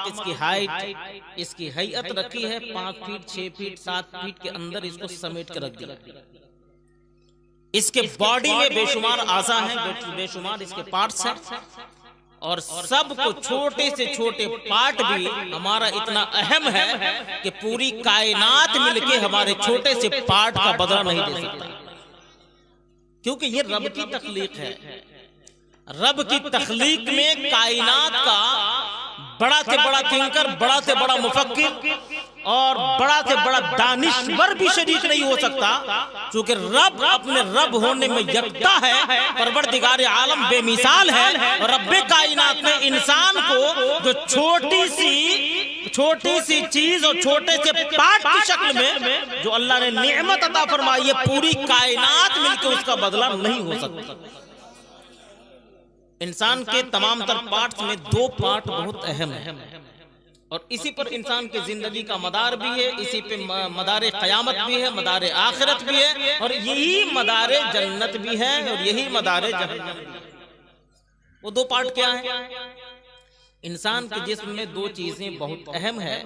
इसकी हाइट, इसकी हैयत रखी है 5 फीट 6 फीट 7 फीट के अंदर इसको समेट के रख दिया। इसके बॉडी में बेशुमार आज़ा हैं, बेशुमार इसके पार्ट्स हैं, और सबको छोटे से छोटे पार्ट भी हमारा इतना अहम है कि पूरी कायनात मिलके हमारे छोटे से पार्ट का बदला नहीं दे सकता, क्योंकि ये रब की तख्लीक है। रब की तख्लीक में कायनात का बड़ा से बड़ा थिंकर, बड़ा से बड़ा मुफक्किर और बड़ा से बड़ा दानिश्वर भी शरीक नहीं हो सकता, क्योंकि रब अपने रब होने में यकता है, परवरदिगार आलम बेमिसाल है। और रब्बे कायनात ने इंसान को जो छोटी सी चीज और छोटे से पार्ट की शक्ल में जो अल्लाह ने नेमत अता फरमाई है, पूरी कायनात मिलकर उसका बदला नहीं हो सकता। इंसान के तमाम तर पार्ट्स में 2 पार्ट बहुत अहम है, और इसी पर इंसान की जिंदगी का मदार भी है, इसी पे मदार क़यामत भी है, मदार आखिरत भी है, और यही मदार जन्नत भी है, और यही मदार जहन्नम भी है। वो 2 पार्ट क्या है? इंसान के जिस्म में 2 चीजें बहुत अहम है,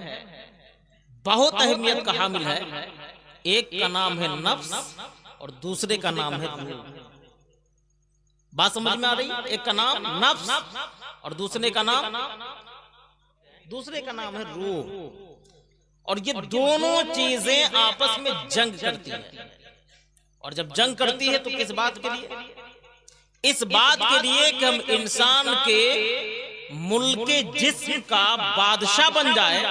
बहुत अहमियत का हामिल है। एक का नाम है नफ्स और दूसरे का नाम है रूह। बात समझ में आ रही? एक का नाम नफ्स और दूसरे का नाम है रूह। और ये दोनों चीजें आपस में जंग करती हैं, और जब जंग करती है तो किस बात के लिए? इस बात के लिए कि हम इंसान के मुल्क जिस्म का बादशाह बन जाए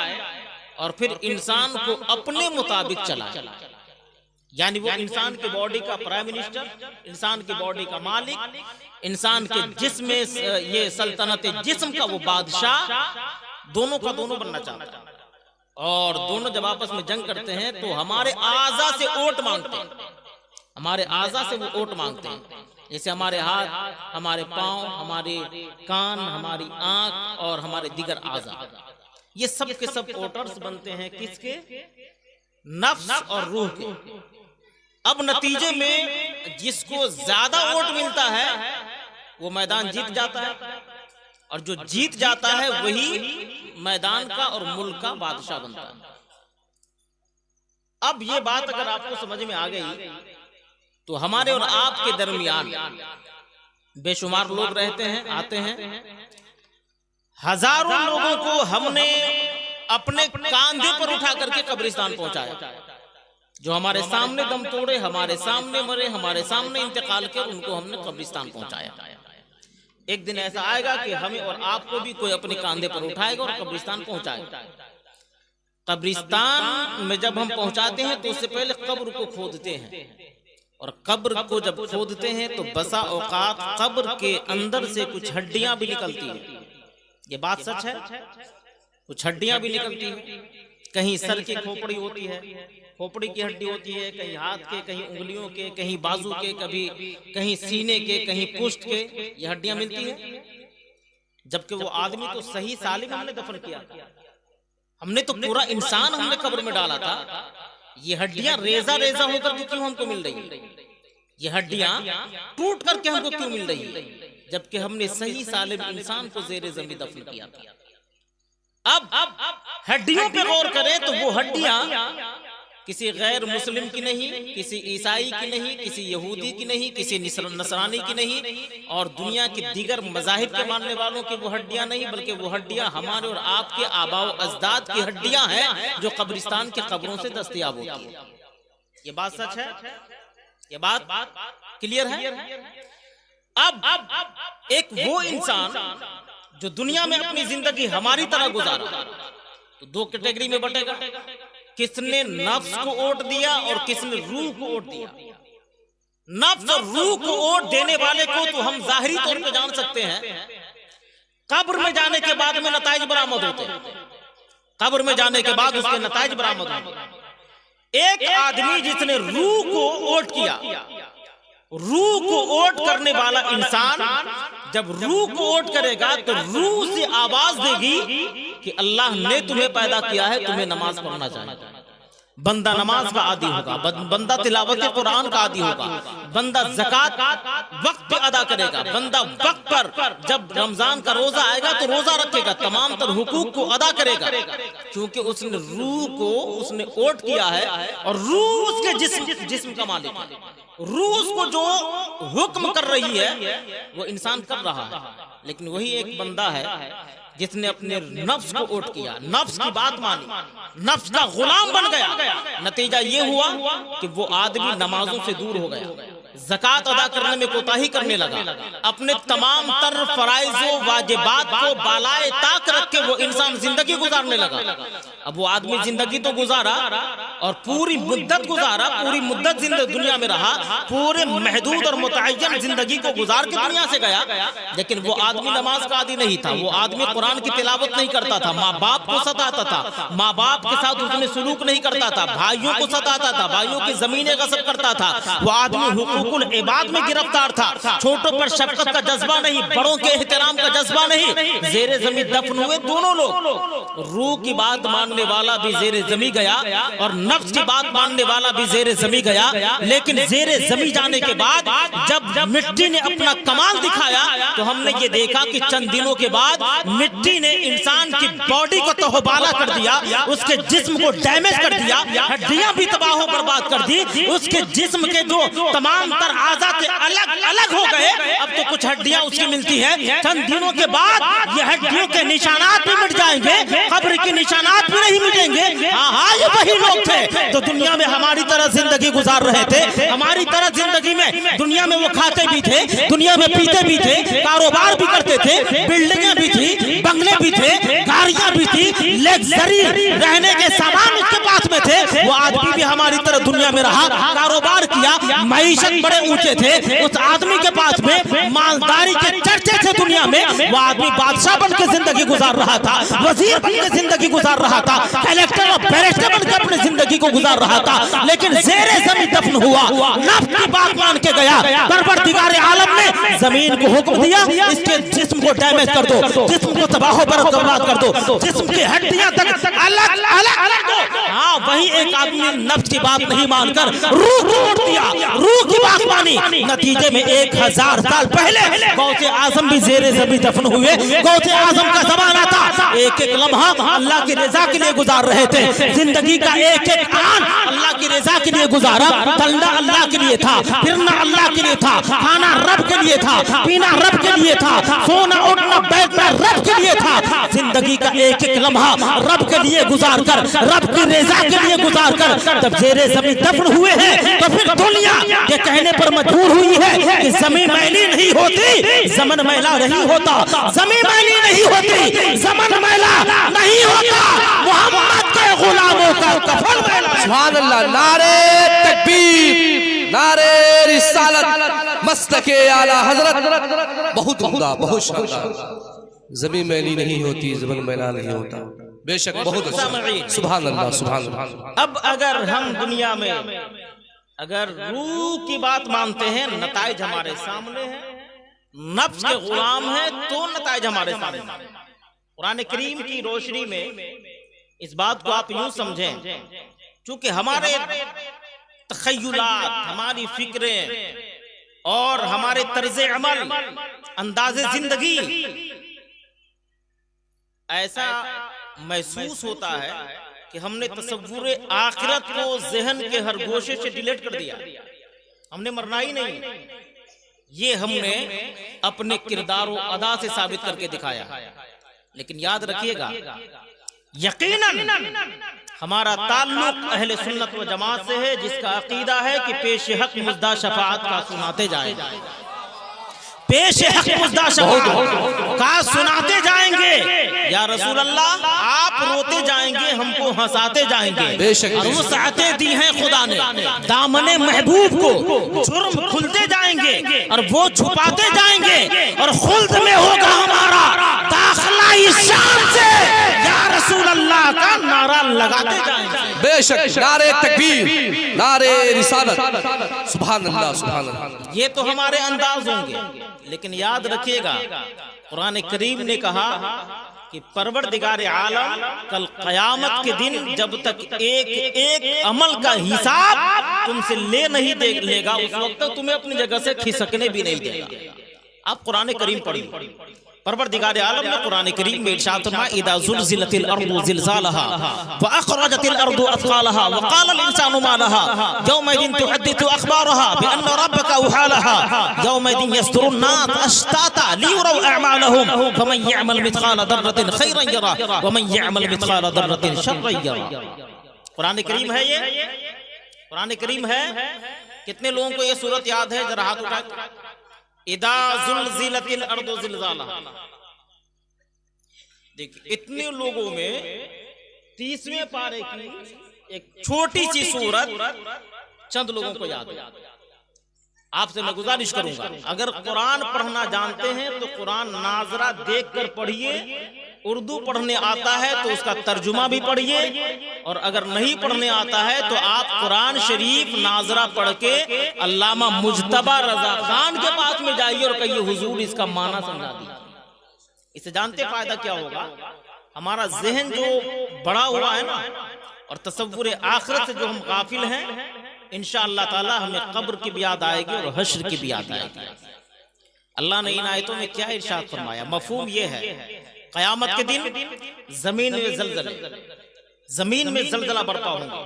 और फिर इंसान को अपने मुताबिक चलाए। यानी वो इंसान की बॉडी का प्राइम मिनिस्टर, इंसान की बॉडी का मालिक, इंसान के जिस्म में ये सल्तनत जिस्म का वो बादशाह, दोनों का दोनों बनना चाहता है। और दोनों जब आपस में जंग करते हैं तो हमारे आज़ा से वोट मांगते हैं, हमारे आज़ा से वो वोट मांगते हैं। जैसे हमारे हाथ, हमारे पांव, हमारे कान, हमारी आंख और हमारे दिगर आज़ा, ये सब के सब वोटर्स बनते हैं किसके? नफ्स और रूह के। अब नतीजे में जिसको ज्यादा वोट मिलता है वो मैदान जीत जाता है, और जो जीत जाता है वही मैदान का और मुल्क का बादशाह बनता है। अब ये बात अगर आपको समझ में आ गई तो हमारे और आपके दरमियान बेशुमार लोग रहते हैं, आते हैं। हजारों लोगों को हमने अपने कांधे पर उठा करके कब्रिस्तान पहुंचाया। जो हमारे सामने दम तोड़े, हमारे सामने मरे, हमारे सामने इंतकाल किया, उनको हमने कब्रिस्तान पहुंचाया। एक दिन ऐसा आएगा कि हमें और आपको भी कोई अपने कांधे पर उठाएगा और कब्रिस्तान पहुंचाएगा। कब्रिस्तान में जब हम पहुंचाते हैं तो उससे पहले कब्र को खोदते हैं, और कब्र को जब खोदते हैं तो बसा औकात कब्र के अंदर से कुछ हड्डियां भी निकलती हैं। ये बात सच है, कुछ हड्डियां भी निकलती हैं। कहीं सर की खोपड़ी होती है, खोपड़ी की हड्डी होती है, कहीं हाथ के, कहीं उंगलियों के, कहीं बाजू के, कहीं सीने के, कहीं पुष्ट के, ये हड्डियां मिलती हैं। जबकि वो आदमी तो सही सालिम हमने दफन किया, हमने तो पूरा इंसान हमने कब्र में डाला था। ये हड्डियां रेजा रेजा होकर के क्यों हमको मिल रही है? ये हड्डियां टूट करके हमको क्यों मिल रही है, जबकि हमने सही सालिम इंसान को ज़ेरे ज़मीन दफन किया था। अब हड्डियों पे गौर करें तो वो हड्डियां किसी गैर मुस्लिम की नहीं, किसी ईसाई की नहीं, किसी यहूदी की नहीं, किसी नसरानी की नहीं, और दुनिया के दीगर मज़ाहिब के मानने वालों की वो हड्डियां नहीं, बल्कि वो हड्डियां हमारे और आपके आबाओ अजदाद की हड्डियां हैं जो कब्रिस्तान की कब्रों से दस्तयाब होती है। ये बात सच है, ये बात क्लियर है। अब एक वो इंसान जो दुनिया में अपनी जिंदगी हमारी तरह गुजारा तो 2 कैटेगरी में बटेगा। किसने नफ्स को वोट दिया और किसने रूह को वोट दिया। नफ्स और रूह को वोट देने वाले को तो हम जाहिरी तौर पे जान सकते हैं, कब्र में जाने के बाद में नताइज बरामद होते हैं, कब्र में जाने के बाद उसके नताइज बरामद होते हैं। एक आदमी जिसने रूह को वोट किया, रूह को वोट करने वाला इंसान जब रूह को वोट करेगा तो रूह से आवाज देगी कि अल्लाह ने तुम्हें पैदा किया है, तुम्हें नमाज पढ़ना चाहिए। बंदा नमाज का आदी होगा, बंदा तिलावत कुरान का आदी होगा, बंदा ज़कात वक्त पे अदा करेगा, बंदा वक्त पर जब रमजान का रोजा आएगा तो रोजा रखेगा, तमाम तर हुकूक को अदा करेगा, क्योंकि उसने रूह को उसने ओट किया है और रूह उसके जिस्म का मालिक है। रूह उसको जो हुक्म कर रही है वो इंसान कर रहा है। लेकिन वही एक बंदा है जिसने अपने नफ्स को ओट किया, नफ्स की बात मानी, नफ्स का गुलाम बन गया। नतीजा ये हुआ कि वो आदमी नमाजों से दूर हो गया, ज़कात अदा करने में कोताही करने लगा, अपने तमाम तर फराइज़ वाजिबात को बालाए ताक रख के वो इंसान जिंदगी गुजारने लगा। अब वो आदमी जिंदगी तो गुजारा और पूरी मुद्दत गुजारा, पूरी मुद्दत दुनिया में रहा, पूरे महदूद और मुतअय्यन जिंदगी को गुजार के दुनिया से गया, लेकिन वो आदमी नमाज का आदी नहीं था, वो आदमी कुरान की तिलावत नहीं करता था, माँ बाप को सताता था, माँ बाप के साथ उसने सुलूक नहीं करता था, भाइयों को सताता था, भाइयों की जमीनें गस्ब करता था, वो आदमी हुकूकुल इबाद में गिरफ्तार था, छोटों पर शफकत का जज्बा नहीं, बड़ों के एहतराम का जज्बा नहीं, जेरे जमीन दफन हुए दोनों लोग। रूह की बात मानने वाला भी जेरे जमी गया और नफ्स की बात मानने वाला भी जेरे जमी गया। लेकिन जेरे जमी जाने के बाद जब मिट्टी ने अपना कमाल दिखाया तो हमने ये देखा कि चंद दिनों के बाद मिट्टी ने इंसान की बॉडी को तहबाला कर दिया, उसके जिस्म को डैमेज कर दिया, हड्डियां भी तबाह बर्बाद कर दी, उसके जिस्म के जो तमाम तर आज़ा से अलग अलग हो गए, अब तो कुछ हड्डियां उसकी मिलती है। चंद दिनों के बाद ये हड्डियों के निशानात भी मिट जाएंगे, कब्र के निशानात भी नहीं मिटेंगे। हाँ, ये वही लोग थे जो दुनिया में हमारी तरह जिंदगी गुजार रहे थे, हमारी तरह जिंदगी में दुनिया में वो खाते भी थे, दुनिया में पीते भी थे, कारोबार भी करते थे, बिल्डिंगें भी थी, बंगले भी थे, गाड़ियां भी थी, लग्जरी रहने के सामान उसके पास में थे। वो आदमी भी हमारी तरह दुनिया में रहा, कारोबार किया, मईशत बड़े ऊंचे थे। उस आदमी के पास में मालदारी के चर्चे थे दुनिया में, वो आदमी बादशाह बन के जिंदगी गुजार रहा था, वजीर बन के जिंदगी गुजार रहा था, कलेक्टर और बैरिस्टर बन के अपनी जिंदगी को गुजार रहा था। लेकिन जेरे जमीन दफन हुआ, नफ्स की बात मान के गया, परवरदिगार आलम ने जमीन को हुक्म दिया, इसके जिस्म को डैमेज कर दो, जिस्म को तबाह बर्बाद कर दो, जिस्म की हड्डियां तक अलग अलग दो। हाँ, वही एक आदमी नफ्स की बात नहीं मानकर रूह को उड़ दिया, रूह की बात मानी। नतीजे में 1000 साल पहले गौसे आजम भी जेरे जमीन दफन हुए। गौसे आजम का जमाना था, एक एक लम्हा अल्लाह की रजा के लिए गुजार रहे थे, जिंदगी का एक एक आन अल्लाह की रजा के लिए गुजारा। चलना अल्लाह के लिए था, फिरना अल्लाह के लिए था, खाना रब के लिए था, पीना रब के लिए था, सोना उठना बैठना रब के लिए था। जिंदगी का एक एक लम्हा रब के लिए गुजार कर, रब की रजा के लिए गुजार कर जब जेरे जमीन दफन हुए हैं तो फिर दुनिया ये कहने पर मजबूर हुई है कि जमीन मैली नहीं होती, ज़मन मैला नहीं होता, जमीन मैली नहीं होती, ज़मन मैला नहीं होता, मोहम्मद के गुलामों का कफन मैला। सुभान अल्लाह, नारे तकबीर, नारे रिसालत, मस्तके आला हजरत। बहुत उम्दा, बहुत शानदार। ज़मीन मैली नहीं होती, ज़मन मैला नहीं होता, बेशक बहुत अच्छा। सुभान अल्लाह, सुभान अल्लाह। अब अगर हम दुनिया में अगर रूह की बात मानते हैं, नताइज हमारे सामने हैं, नफ्स के गुलाम हैं तो नताइज हमारे सामने। कुरान करीम की रोशनी में इस बात को आप यूं समझें, चूंकि हमारे तखय्युलात, हमारी फिक्रें और हमारे तर्ज़े अमल, अंदाज़े जिंदगी ऐसा महसूस होता है कि हमने तसव्वुर आखिरत को ज़हन के हर गोशे से डिलीट कर दिया, हमने मरना ही नहीं। ये हमने अपने किरदार और अदा से साबित करके दिखाया। लेकिन याद रखिएगा, यकीनन हमारा ताल्लुक अहले सुन्नत व जमात से है, जिसका अकीदा है कि पेश हक मुज़दा शफाअत का सुनाते जाएंगे, पेश हक मुज़दा शफाअत का सुनाते जाएंगे। या रसूल अल्लाह, आप रोते जाएंगे, हमको हंसाते जाएंगे। और वो साते दी हैं खुदा ने दामने महबूब को, जुर्म खुलते जाएंगे और वो छुपाते जाएंगे, और खुल्द में होगा हमारा दाखिला इस शान से, या रसूल अल्लाह का नारा लगाते जाएंगे। बेशक, नारे तकबीर, नारे रिसालत, सुभान अल्लाह, सुभान अल्लाह। ये तो हमारे अंदाज होंगे, लेकिन याद रखिएगा कुरान करीम ने कहा कि परवरदिगार आलम कल क़यामत के दिन जब तक एक एक अमल का हिसाब तुमसे ले नहीं दे लेगा, उस वक्त तक तुम्हें अपनी जगह से खिसकने भी नहीं देगा। आप कुरान करीम पढ़िए, परवरदिगार आलम ने कुरान करीम में इरशाद फरमाया, इदा ज़ुलज़िलतिल अर्दु ज़िलज़ालहा व अख़रजतिल अर्दु अथक़ालहा व क़ालल इंसानु मा लहा यौमइज़िन तुहद्दिथु अख़बारहा बिअन्न रब्बका औहालहा यौमइज़िन यस्दुरुन नास अश्ताता लियुरौ अअमालहुम फमन यअमल मिथक़ाल दर्रतिन खैरन यरा व मन यअमल मिथक़ाल दर्रतिन शर्रन यरा। कुरान करीम है ये, कुरान करीम है। कितने लोगों को ये सूरत याद है? जरा हाथ उठाकर। इदा ज़ुलज़िलतिल अर्दु ज़िलज़ालहा। देखिए इतने लोगों में 30वें पारे की एक छोटी सी सूरत चंद लोगों को याद है। आपसे मैं गुजारिश करूंगा, अगर कुरान पढ़ना जानते हैं तो कुरान नाजरा देखकर पढ़िए, उर्दू पढ़ने आता है तो उसका तर्जुमा भी पढ़िए, और अगर नहीं पढ़ने आता है तो आप कुरान शरीफ नाजरा पढ़ के अल्लामा मुज्तबा रजा खान के पास में जाइए और कहिए हुजूर इसका माना समझा दीजिए। इसे जानते फायदा क्या होगा? हमारा जहन जो बड़ा हुआ है ना, और तसव्वुर आखिरत से जो हम गाफिल हैं, इंशाअल्लाह ताला हमें कब्र की भी याद आएगी और हश्र की भी याद आएगी। अल्लाह ने इन आयतों में क्या इरशाद फरमाया? मफहूम ये है, क़यामत के दिन जमीन में ज़लज़ला, जमीन में ज़लज़ला बरपा होगा,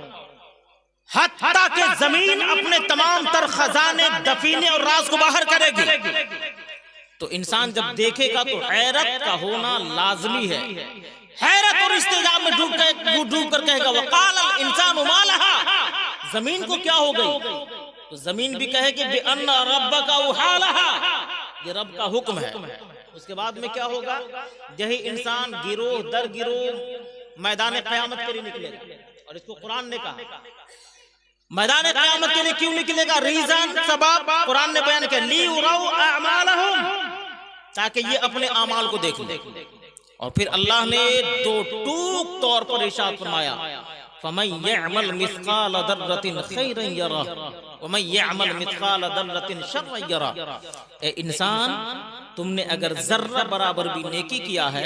हत्ता कि जमीन अपने तमाम तर खजाने, दफीने और राज को बाहर करेगी। तो इंसान जब देखेगा तो हैरत का होना लाजमी है। हैरत और इस्तेजाब में डूब कर कहेगा वक़ाल इंसानु मा लहा, जमीन को क्या हो गई? तो जमीन भी कहेगी बिअन्न रब्बका औहालहा, ये रब का हुक्म है। उसके बाद में क्या होगा? यही इंसान गिरोह दर गिरोह मैदान क़यामत के लिए निकलेगा। और इसको कुरान ने कहा मैदान क़यामत के लिए क्यों निकलेगा? रीजन, सबब कुरान ने बयान किया, लियुरौ अअमालहुम, ताकि ये अपने अमाल को देख ले। और फिर अल्लाह ने दो टूक तौर पर इरशाद फरमाया, फमन यअमल मिस्काल दर्रतिन खैरन यरा व मन यअमल मिस्काल दर्रतिन शर्रन यरा। ए इंसान, तुमने अगर जर्रा बराबर भी नेकी किया है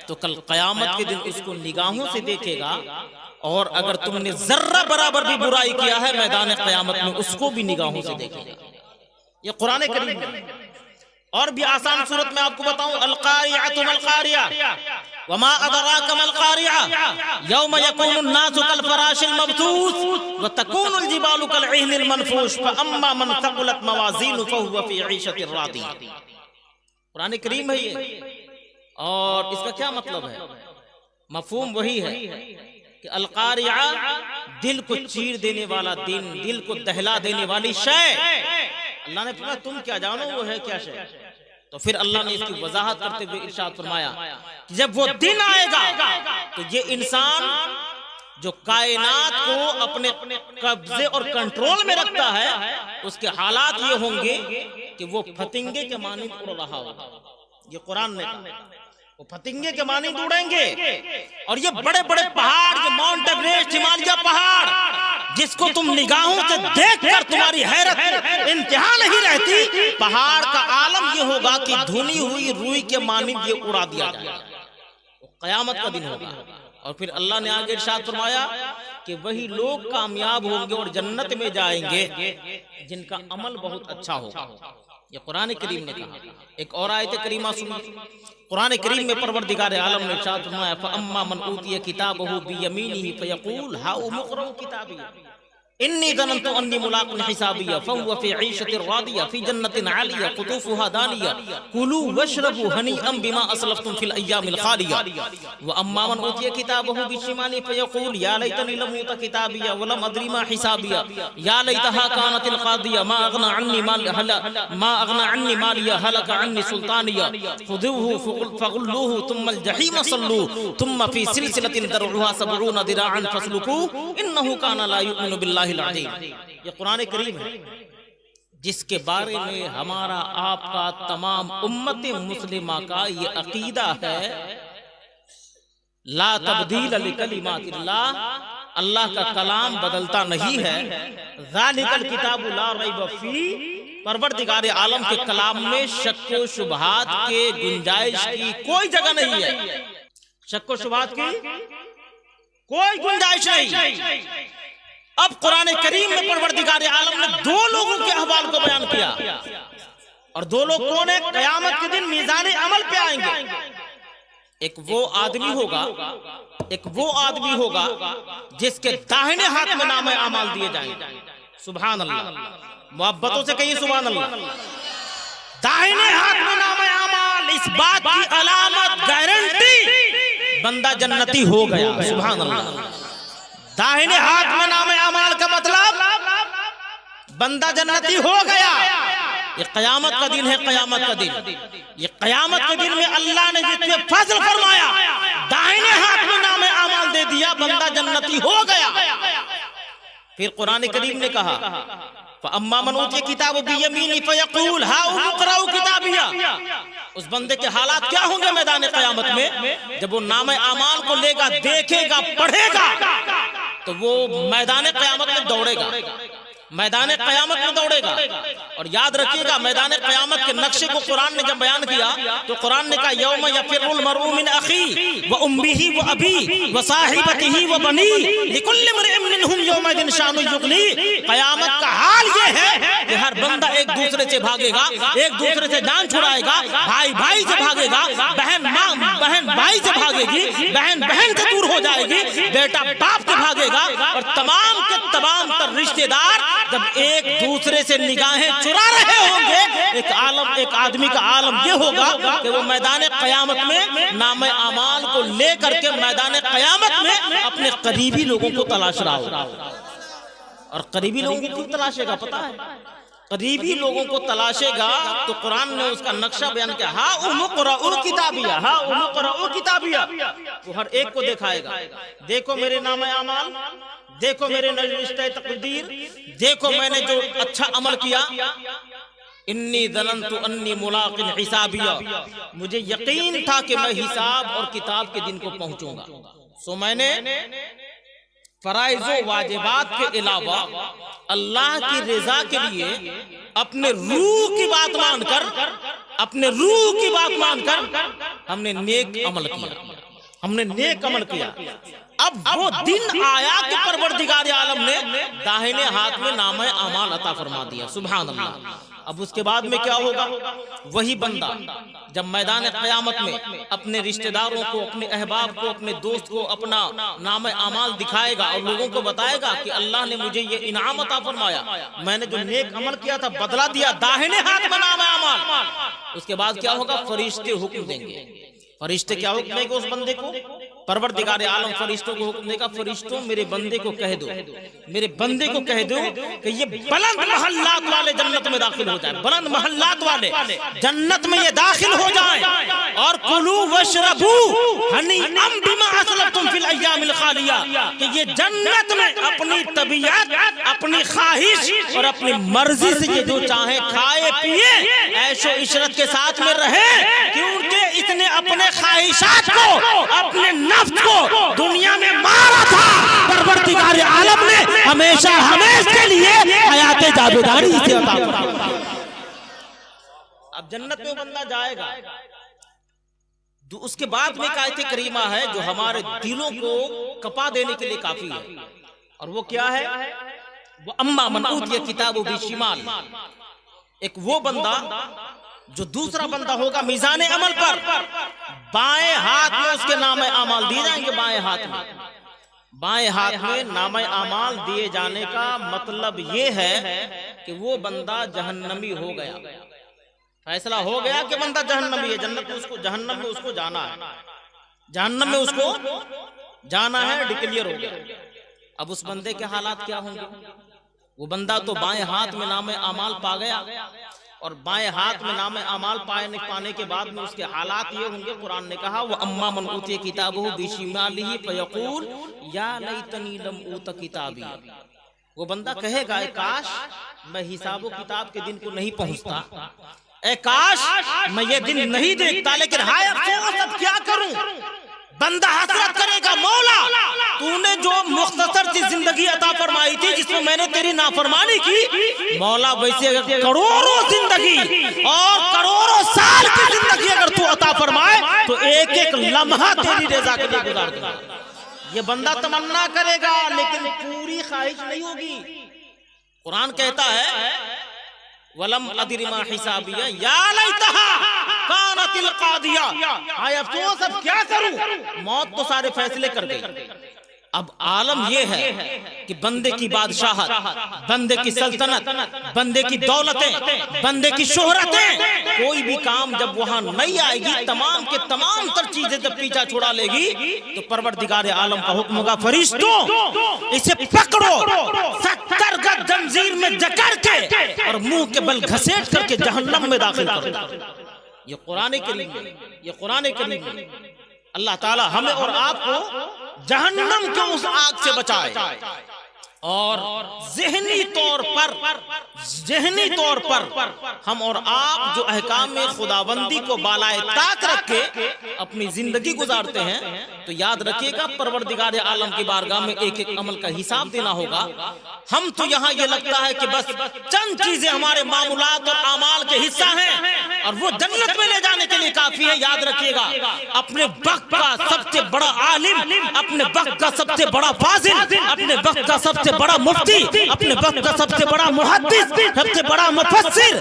तो कल क़यामत के दिन उसको निगाहों से देखेगा, और अगर तुमने जर्रा बराबर भी बुराई किया है मैदान क़यामत में उसको भी निगाहों से देखेगा। ये कुरान करीम में। और भी आसान सूरत में आपको बताऊं, अल-क़ारिअतु मल-क़ारिअ वमा अदराका मल-क़ारिअ यौम यकूनु अन्नासु कल-फ़राशिल मबथूस व तकूनु अल-जिबालु कल-इहनिल मनफूश फअम्मा मन थक़ुलत मवाज़ीनुहु फ़हुव फ़ी ईशतिर रादिया। कुरान करीम है ये। और इसका क्या मतलब है? मफ़हूम वही है कि अल-क़ारिअ दिल को चीर देने वाला दिन, दिल को दहला देने वाली शय। अल्लाह ने पूछा तुम क्या जानो वो है क्या शय? तो फिर अल्लाह ने इसकी वजाहत करते हुए इरशाद फरमाया कि जब वो दिन आएगा तो ये इंसान जो कायनात को अपने कब्जे और कंट्रोल में रखता है, उसके हालात ये होंगे कि वो फतिंगे के मानिंद उड़ रहा होगा। ये कुरान ने कहा, वो फतिंगे के मानिंद उड़ेंगे। और ये बड़े बड़े पहाड़, ये माउंट एवरेस्ट, हिमालय पहाड़, जिसको तुम निगाहों से देखकर तुम्हारी हैरत इंतहा नहीं रहती, पहाड़ का आलम ये होगा कि धुनी हुई रुई के मानिंद ये उड़ा दिया जाएगा। क़यामत का दिन होगा। और फिर अल्लाह ने आगे इरशाद फरमाया कि वही लोग कामयाब होंगे और जन्नत में जाएंगे जिनका अमल बहुत अच्छा होगा। ये कुरान करीम ने कहा। एक और आयत करीमा सुनिए। कुरान करीम में परवरदिगार आलम ने इरशाद फरमाया, फअम्मा मन ऊतिया किताबहु बियमीनिही फयक़ूल हाउम इक़्रऊ किताबिया इन्नी ज़नन्तु अन्नी मुलाक़िन हिसाबिया फ़हुव फ़ी ईशतिर रादिया फ़ी जन्नतिन आलिया क़ुतूफ़ुहा दानिया कुलू वशरबू हनीअम बिमा असलफ़्तुम फ़िल अय्यामिल ख़ालिया व अम्मा मन ऊतिया किताबहु बिशिमालिही फ़यक़ूल या लैतनी लम ऊता किताबिया व लम अद्री मा हिसाबिया या लैतहा कानतिल क़ादिया मा अग़ना अन्नी मालिया हलक अन्नी सुल्तानिया ख़ुज़ूहु फ़ग़ुल्लूहु तुम्मल जहीम सल्लू तुम्म फ़ी सिलसिलतिन दरउहा सबऊन दिराअन फ़स्लुकू इन्नहु काना ला युमिनु बिल्लाहि। ये कुरान करीम है जिसके बारे में हमारा आपका तमाम उम्मत मुस्लिमा का ये अकीदा है, ला तब्दील लिकलिमातिल्लाह, अल्लाह का कलाम बदलता नहीं है। ज़ालिकल किताबु ला रैब फी, परवरदिगार आलम के कलाम में शक व शुबहात के गुंजाइश की कोई जगह नहीं है। शक व शुबहात की कोई गुंजाइश नहीं। अब कुरान करीम में परवरदिगार आलम ने दो लोगों के अहवाल को बयान किया, और दो लोग कौन है? कयामत के दिन मीज़ान अमल पे आएंगे। एक वो आदमी होगा जिसके दाहिने हाथ में नाम अमाल दिए जाएंगे। सुभान अल्लाह, मोहब्बतों से कहिए सुभान अल्लाह। दाहिने हाथ में नाम अमाल, इस बात की अलामत, गारंटी बंदा जन्नती हो गया। सुभान अल्लाह। दाहिने हाथ में नाम अमाल का मतलब बंदा जन्नती हो गया। ये कयामत का दिन है, कयामत का दिन। ये कयामत के दिन में अल्लाह ने जिसमें फजल फरमाया, दाहिने हाथ में नाम अमाल दे दिया, बंदा जन्नती हो गया। फिर कुरान करीम ने कहा अम्मा मन ऊतिया किताब बियमीनी फयक़ूल हाउ इक़राउ किताबिया। उस बंदे के हालात क्या होंगे मैदान क़यामत में? जब वो नाम अमाल को लेगा, देखेगा, पढ़ेगा, तो वो मैदान क़यामत में दौड़ेगा, मैदान क़यामत में दौड़ेगा। और याद रखिएगा, मैदान क़यामत के नक्शे को कुरान ने जब बयान किया तो कुरान ने कहा यौम यफ़िरुल मर'उ मिन अख़ीही व उम्मिही व अबीही व साहिबतिही व बनीही लिकुल्लि इम्रि'इन मिनहुम यौमइज़िन शानुन युग़नीह। क़यामत का हाल ये है कि हर बंदा एक दूसरे से भागेगा, एक दूसरे से जान छुड़ाएगा, भाई भाई से भागेगा, बहन भाई से भागेगी, बहन बहन से दूर हो जाएगी, बेटा बाप से भागेगा, और तमाम के तमाम तर रिश्तेदार जब एक दूसरे से निगाहें चुरा रहे होंगे, एक आदमी का आलम ये होगा कि वो मैदान क़यामत में नाम अमाल को लेकर के मैदान क़यामत में अपने करीबी लोगों को तलाश रहा होगा। और करीबी लोगों को क्यों तलाशेगा पता है? करीबी लोगों को तलाशेगा तो कुरान ने उसका नक्शा बयान किया, हा उमुक़राउ किताबिया, हा उमुक़राउ किताबिया। वो हर एक को दिखाएगा, देखो मेरे नाम अमाल, देखो मेरे रिश्ते तकदीर, देखो मैंने जो अच्छा अमल किया। इन्नी ज़नन्तु अन्नी मुलाक़िन हिसाबिया, मुझे यकीन था कि मैं हिसाब और किताब के दिन को पहुंचूंगा। सो मैंने फराइज़ वाजिबात के अलावा अल्लाह की रज़ा के लिए अपने रूह की बात मानकर, अपने रूह की बात मानकर हमने नेक अमल किया, हमने नेक अमल किया। अब वो दिन आया कि परवरदिगार आलम ने दाहिने हाथ में नाम अमाल अता फरमा दिया। सुभान अल्लाह। अब उसके बाद में क्या होगा? वही बंदा जब मैदान क़यामत में अपने रिश्तेदारों को, अपने अहबाब को, अपने दोस्त को अपना नाम अमाल दिखाएगा और लोगों को बताएगा कि अल्लाह ने मुझे ये इनाम अता फरमाया, मैंने जो नेक अमल किया था बदला दिया, दाहिने हाथ में नाम अमाल। उसके बाद क्या होगा? फरिश्ते हुक्म देंगे। फरिश्ते क्या हुक्म देंगे उस बंदे को? परवरदिगार आलम फरिश्तों को हुक्म देगा, फरिश्तों मेरे बंदे को कह दो, मेरे बंदे को कह दो कि ये बुलंद महल्लात वाले जन्नत में दाखिल हो जाए, बुलंद महल्लात वाले जन्नत में ये दाखिल हो जाए। और कुलू वशरबू हनीअम बिमा असलफ्तुम फिल अय्यामिल खालिया, कि ये जन्नत में अपनी तबीयत, अपनी ख्वाहिश और अपनी मर्जी से ये जो चाहे खाए पिए, ऐशो इशरत के साथ में रहे, क्योंकि इसने अपने ख्वाहिशात को, अपने नफ्स को दुनिया में मारा था। परवरदिगार आलम ने हमेशा हमेशा के लिए हयाते जावेदारी इसे अता फरमाई। अब जन्नत में बंदा जाएगा, उसके बाद में एक आयत करीमा है जो हमारे दिलों को कपा देने के लिए काफी है, और वो क्या है? वो अम्मा मन ऊतिया किताबु बिशिमाल। एक वो बंदा जो दूसरा बंदा होगा मीज़ान अमल पर, बाएं हाथ में उसके नाम अमाल दिए जाएंगे। बाएं हाथ में, बाएं हाथ में नाम अमाल दिए जाने का मतलब ये है कि वो बंदा जहन्नमी हो गया। फैसला हो गया कि बंदा जहन्नमी है, जन्नत में उसको, जहन्नम में उसको जाना है, जहन्नम में उसको जाना है, डिक्लेयर हो गया। अब उस बंदे के हालात क्या होंगे? वो बंदा तो बाएं हाथ में नाम अमाल पा गया, और बाएं हाथ में नाम अमाल पाने के बाद में उसके हालात ये होंगे। कुरान ने कहा वो अम्मा मन ऊतिया किताबहु बिशिमालिही फयक़ूल या लैतनी लम ऊत किताबी। वो बंदा कहेगा काश मैं हिसाबो किताब के दिन को नहीं पहुंचता, काश मैं ये दिन नहीं देखता, लेकिन हाय अफसोस अब क्या करूं। बंदा हसरत करेगा, मौला तूने जो मुख्तसर सी जिंदगी अता फरमाई थी जिसमें मैंने तेरी नाफरमानी की, मौला वैसे अगर करोड़ों जिंदगी और करोड़ों साल की जिंदगी अगर तू अता फरमाए तो एक एक लम्हा तेरी रजा के लिए गुजार दूंगा। ये बंदा तमन्ना करेगा लेकिन पूरी ख्वाहिश नहीं होगी। कुरान कहता है वलम अदरी मा हिसाबिया या लैतहा कानतिल कादिया, आय अफसोस अब क्या करूं, मौत तो सारे फैसले कर गई। अब आलम यह है कि बंदे की बादशाहत, बंदे की सल्तनत, बंदे की दौलतें, बंदे की शोहरतें, कोई भी काम जब वहां नहीं आएगी, तमाम के तमाम तर चीजें जब पीछा छुड़ा लेगी तो परवरदिगार आलम का हुक्म होगा फरिश्तों इसे पकड़ो, 70 गज जंजीर में जकड़ के और मुंह के बल घसेट करके जहन्नम में दाखिल करो। ये कुरान करीम है, ये कुरान करीम है। अल्लाह ताला हमें और आपको जहन्नम के उस आग से बचाए और ज़हनी तौर पर हम और आप जो अहकाम में खुदाबंदी को बालाए ताक रख के अपनी जिंदगी गुजारते हैं तो याद रखिएगा परवरदिगार आलम की बारगाह में एक एक अमल का हिसाब देना होगा। हम तो यहाँ ये लगता है कि बस चंद चीजें हमारे मामूलात और आमाल के हिस्सा हैं और वो जन्नत में ले जाने के लिए काफी है। याद रखिएगा अपने वक्त का सबसे बड़ा आलिम, अपने वक्त का सबसे बड़ा फाजिल, अपने वक्त का सबसे बड़ा मुफ्ती, अपने वक्त का सबसे बड़ा मुहद्दिस, सबसे बड़ा मुफस्सिर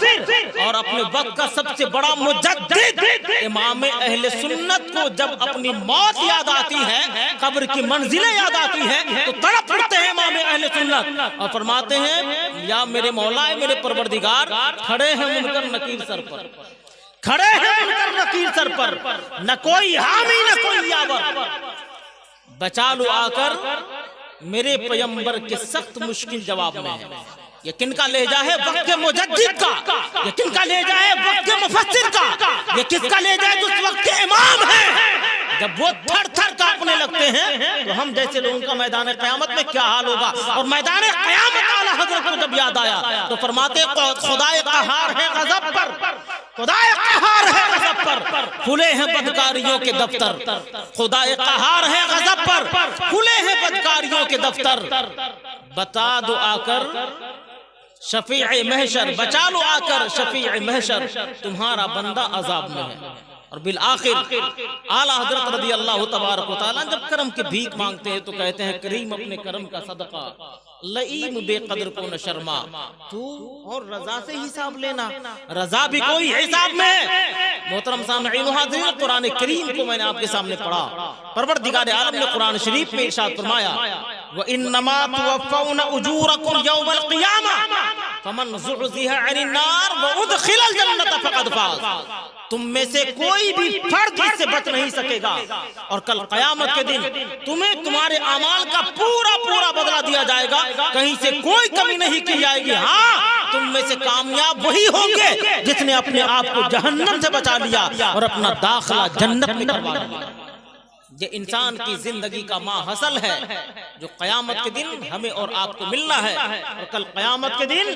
और अपने वक्त का सबसे बड़ा मुजद्दिद इमाम अहले सुन्नत को जब अपनी मौत याद आती है, कब्र की मंजिलें याद आती है तो तड़प उठते हैं इमाम अहले सुन्नत और फरमाते हैं या मेरे मौला मेरे परवरदिगार, खड़े हैं मुनकर नकीर सर पर, खड़े हैं मुनकर नकीर सर पर, न कोई हामी न कोई यावर, बचा लो आकर मेरे पैगंबर के सख्त मुश्किल जवाब में है। ये किनका लहजा है? वक्त के मुजद्दिद का। ये किनका लहजा है? वक्त के मुफस्सिर का। ये किसका लहजा है? जो उस वक्त के इमाम है। जब वो थर थर कांपने लगते हैं तो हम जैसे लोगों का मैदान क़यामत में क्या हाल होगा। और मैदान क़यामत आला हज़रत को जब याद आया तो फरमाते खुदाए क़हार है गज़ब पर, खुदाए क़हार है गज़ब पर, खुले हैं बदकारियों के दफ्तर, खुदाए क़हार है गज़ब पर, खुले हैं बदकारियों के दफ्तर, बता दो आकर शफीए महशर, बचा लो आकर शफीए महशर, तुम्हारा बंदा अजाब में है। और बिल आखिर आला हजरत रज़ी अल्लाह तबारक व तआला जब करम की भीख मांगते हैं तो कहते हैं करीम अपने करम का सदका, लईम बेकदर को न शर्मा, तू और रजा से हिसाब लेना, रजा भी कोई हिसाब में। मोहतरम सामईन हाज़िरीन, कुरान करीम को मैंने आपके सामने पढ़ा, परवरदिगार आलम ने कुरान शरीफ में इरशाद फरमाया व इन्नमा तुवफ़्फ़ौना उजूरकुम यौमल क़ियामा फमन ज़ुहज़िहा अनिन नार व उदखिलल जन्नत फ़क़द फ़ाज़। तुम में से कोई भी फर्द इससे बच नहीं सकेगा और कल क़यामत के दिन तुम्हें तुम्हारे अमाल का पूरा पूरा बदला दिया जाएगा, कहीं से कोई कमी नहीं की जाएगी। हाँ, तुम में से कामयाब वही होंगे जिसने अपने आप को जहन्नम से बचा लिया और अपना दाखिला जन्नत में करवा लिया। ये इंसान की जिंदगी का माहसल है जो क़यामत के दिन हमें और आपको मिलना है और कल क़यामत के दिन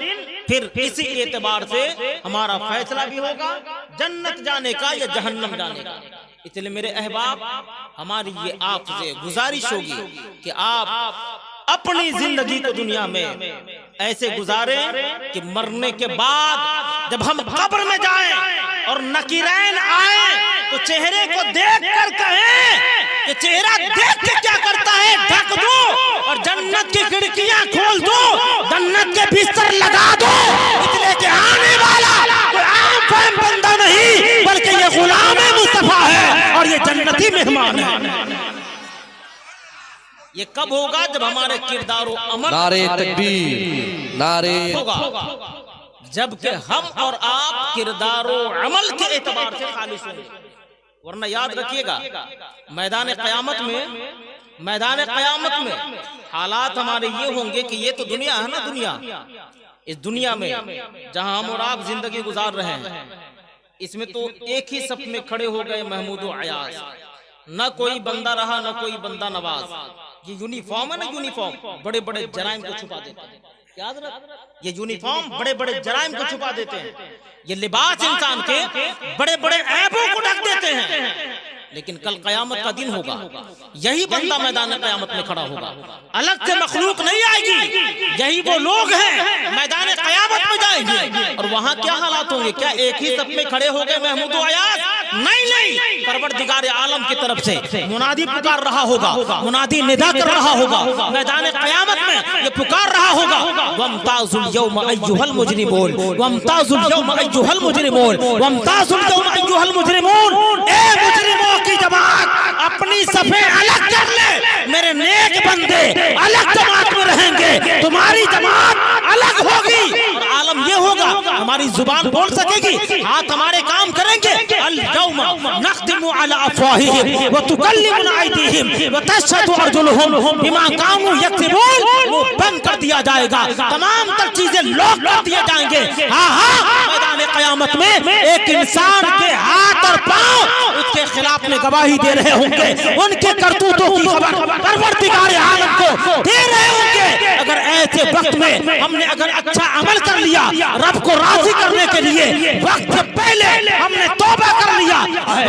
फिर इसी एतबार से हमारा फैसला भी होगा जन्नत जाने का या जहन्नम जाने का। इसलिए मेरे अहबाब, हमारी ये आपसे गुजारिश होगी कि आप अपनी जिंदगी को दुनिया में ऐसे गुजारें कि मरने के बाद जब हम कब्र में जाएं और नकीरैन आए तो चेहरे को देख कर कहें कि चेहरा देख के क्या करता है, ढक दो और जन्नत की खिड़कियां खोल दो, जन्नत के बिस्तर लगा दो, इसलिए कि आने वाला कोई आम फहम बंदा नहीं बल्कि ये गुलाम मुस्तफा है और ये जन्नती मेहमान है। ये कब होगा? जब हमारे किरदारों अमल नारे तकबीर, नारे होगा, जबकि हम और आप किरदारों अमल के एतबार से खालिस होंगे। वरना याद रखिएगा मैदान क़यामत में हालात हमारे ये होंगे कि ये तो दुनिया है ना, दुनिया, इस दुनिया में जहां हम और आप जिंदगी गुजार रहे हैं, इसमें तो एक ही सफ में खड़े हो गए महमूद व अयाज, न कोई बंदा रहा न कोई बंदा नवाज। ये यूनिफॉर्म है ना, यूनिफॉर्म बड़े बड़े जराइम को छुपा देता है। याद रख, ये यूनिफॉर्म बड़े बड़े जराइम को छुपा देते हैं, ये लिबास इंसान के बड़े बड़े ऐबों को ढक देते हैं। लेकिन कल कयामत का दिन होगा, यही बंदा मैदान कयामत में खड़ा होगा, अलग से मखलूक नहीं आएगी, यही वो लोग हैं मैदान कयामत में जाएंगे। और वहां क्या हालात होंगे? क्या एक ही सब में खड़े हो गए महमूद अयाज? नहीं नहीं, परवरदिगार आलम की तरफ से मुनादी पुकार रहा होगा, मुनादी निदा कर रहा होगा मैदान कयामत में, ये पुकार रहा होगा, वमताजुल यौम अय्युहल मुजरिमून, वमताजुल यौम अय्युहल मुजरिमून, वमताजुल यौम अय्युहल मुजरिमून। ए मुजरिमों की जमात, अपनी सफे अलग कर ले, मेरे नेक बंदे अलग जमात में रहेंगे, तुम्हारी जमात अलग होगी। और आलम ये होगा, हमारी जुबान बोल सकेगी, हाथ हमारे काम करेंगे, अल यौम नख्तिमु अला अफवाहिहिम व तुकल्लिमुना अयदीहिम व तशहदु अर्जुलुहुम बिमा कानू यक्सिबून। वो बंद कर दिया जाएगा, तमाम तर चीजें लॉक कर दिए जाएंगे। हाँ हाँ, मैदान कयामत में एक इंसान के हाथ और पांव उसके खिलाफ में गवाही दे रहे होंगे, उनके करतूतों की खबर परवरदिगार आलम को दे रहे होंगे। अगर ऐसे वक्त में हमने अगर अच्छा अमल कर लिया, रब को राजी करने के लिए वक्त से पहले हमने तौबा कर लिया,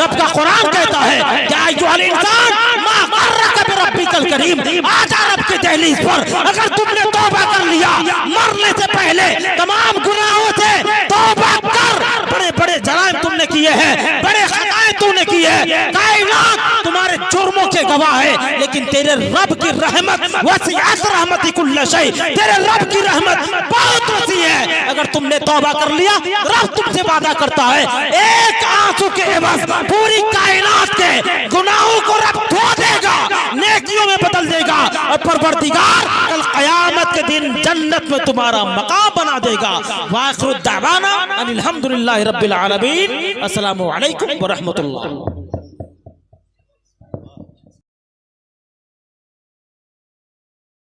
रब का कुरान कहता है क्या अय्युहल इंसान मा गर्रका बिरब्बिकल करीम, आजा रब के दहलीज पर। अगर तुमने तौबा कर लिया, मरने से पहले तमाम गुनाहों से तौबा कर, बड़े बड़े जराइम तुमने किए हैं, बड़े खताएं तूने की है, कायनात तुम्हारे जुर्मों के गवाह है, लेकिन तेरे रब की रहमत वसीअत रहमती कुल्ल शै, तेरे रब की रहमत बहुत वसी है। अगर तुमने तौबा कर लिया, रब तुमसे वादा करता है एक आंसू के एवज पूरी कायनात के गुनाहों को रब धो देगा, नेकियों में बदल देगा, और परवरदिगार कल कयामत के दिन जन्नत में तुम्हारा मकाम बना देगा। वाखिरु दावाना अनिल हम्दुलिल्लाहि रब्बिल आलमीन। अस्सलामु अलैकुम व रहमतुल्लाह।